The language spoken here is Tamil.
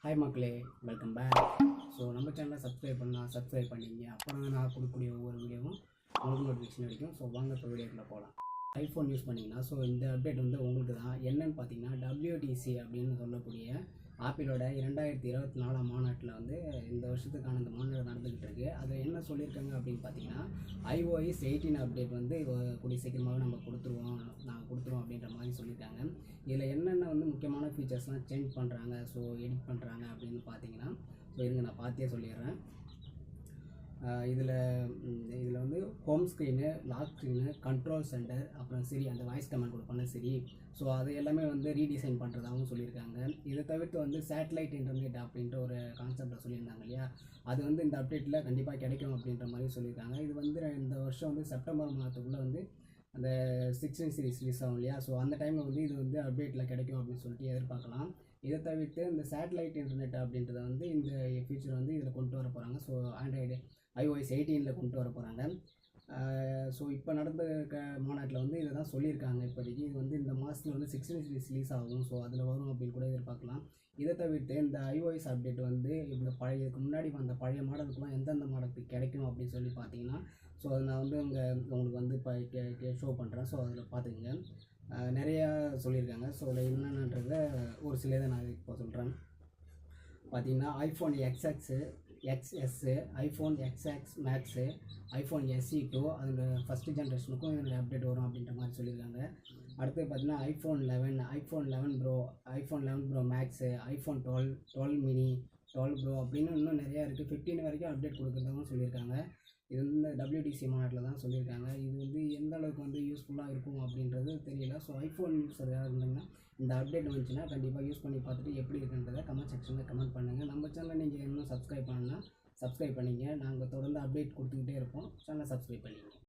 ஹாய் மக்களே, வெல்கம் பேக். ஸோ நம்ம சேனலை சப்ஸ்கிரைப் பண்ணிங்க. அப்புறம் தான் நான் கொடுக்கக்கூடிய ஒவ்வொரு வீடியோவும் உங்களுக்கு நோட்டிஃபிகேஷன் கிடைக்கும். ஸோ வாங்க இப்போ வீடியோக்குள்ளே போகலாம். ஐஃபோன் யூஸ் பண்ணிங்கன்னா இந்த அப்டேட் உங்களுக்கு தான். என்னென்னு பார்த்தீங்கன்னா WTC அப்படின்னு சொல்லக்கூடிய ஆப்பிளோட 2024 மாநாட்டில் இந்த வருஷத்துக்கான இந்த மாநாடு நடந்துக்கிட்டு இருக்குது. அதில் என்ன சொல்லியிருக்காங்க அப்படின்னு பார்த்தீங்கன்னா iOS 18 அப்டேட் கூடிய சீக்கிரமாக நாங்கள் கொடுத்துருவோம் அப்படின்ற மாதிரி சொல்லியிருக்காங்க. இதில் என்னென்ன முக்கியமான ஃபீச்சர்ஸ்லாம் சேஞ்ச் பண்ணுறாங்க, ஸோ எடிட் பண்ணுறாங்க அப்படின்னு பார்த்தீங்கன்னா இருங்க நான் பார்த்தே சொல்லிடுறேன். இதில் home screen, lock screen, control centre, அப்புறம் சிரி அந்த வாய்ஸ் கமெண்ட் கொடுப்பாங்க சிரி. ஸோ அது எல்லாமே ரீடிசைன் பண்ணுறதாகவும் சொல்லியிருக்காங்க. இதை தவிர்த்து சேட்டலைட் இன்டர்நெட் அப்படின்ற ஒரு கான்செப்டை சொல்லியிருந்தாங்க இல்லையா, அது இந்த அப்டேட்டில் கண்டிப்பாக கிடைக்கும் அப்படின்ற மாதிரி சொல்லியிருக்காங்க. இது இந்த வருஷம் செப்டம்பர் மாதத்துக்குள்ளே அந்த 16 சீரிஸ் ரிலீஸ் ஆகும் இல்லையா, ஸோ அந்த டைமில் இது அப்டேட்டில் கிடைக்கும் அப்படின்னு சொல்லிட்டு எதிர்பார்க்கலாம். இதை தவிர்த்து இந்த சேட்டலைட் இன்டர்நெட் அப்படின்றத இந்த ஃபியூச்சர் இதில் கொண்டு வர போகிறாங்க. ஸோ ஆண்ட்ராய்டு iOS 18 கொண்டு வர போகிறாங்க. ஸோ இப்போ நடந்த மாநாட்டில் இதை தான் சொல்லியிருக்காங்க. இப்போதைக்கு இது இந்த மாதத்தில் 16 சீரிஸ் ரிலீஸ் ஆகும். ஸோ அதில் வரும் அப்படின்னு கூட எதிர்பார்க்கலாம். இதை தவிர்த்து இந்த iOS அப்டேட் இந்த இதுக்கு முன்னாடி வந்த பழைய மாடலுக்குலாம் எந்தெந்த மாடலுக்கு கிடைக்கும் அப்படின்னு சொல்லி பார்த்தீங்கன்னா, ஸோ அதை நான் உங்களுக்கு இப்போ ஷோ பண்ணுறேன். ஸோ அதில் பார்த்துக்கங்க. நிறையா சொல்லியிருக்காங்க. ஸோ அதில் என்னென்னன்றத ஒரு சிலதை நான் இப்போ சொல்கிறேன். பார்த்தீங்கன்னா iPhone XS, iPhone XS maths, iPhone SE2 அதில் ஃபஸ்ட்டு ஜென்ரேஷனுக்கும் இதில் அப்டேட் வரும் அப்படின்ற மாதிரி சொல்லியிருக்காங்க. அடுத்து பார்த்தீங்கன்னா iPhone 11 bro, iPhone 11 pro max, iPhone 12 mini, 12 bro அப்படின்னு இன்னும் நிறையா இருக்குது. 15 வரைக்கும் அப்டேட் கொடுக்குறதாகவும் சொல்லியிருக்காங்க. இது WTC மாநாட்டில் தான் சொல்லியிருக்காங்க. இது எந்த அளவுக்கு யூஸ்ஃபுல்லாக இருக்கும் அப்படின்றது தெரியல. ஸோ ஐஃபோன் யூஸர் யாராக இருந்தாங்கன்னா இந்த அப்டேட் வந்துச்சுன்னா கண்டிப்பாக யூஸ் பண்ணி பார்த்துட்டு எப்படி இருக்குன்றதை கமெண்ட் செக்ஷனில் கமெண்ட் பண்ணுங்கள். நம்ம சேனலை நீங்கள் இன்னும் சப்ஸ்கிரைப் பண்ணணும்னா சப்ஸ்கிரைப் பண்ணிங்க. நாங்கள் தொடர்ந்து அப்டேட் கொடுத்துக்கிட்டே இருப்போம். சேனலை சப்ஸ்கிரைப் பண்ணிங்க.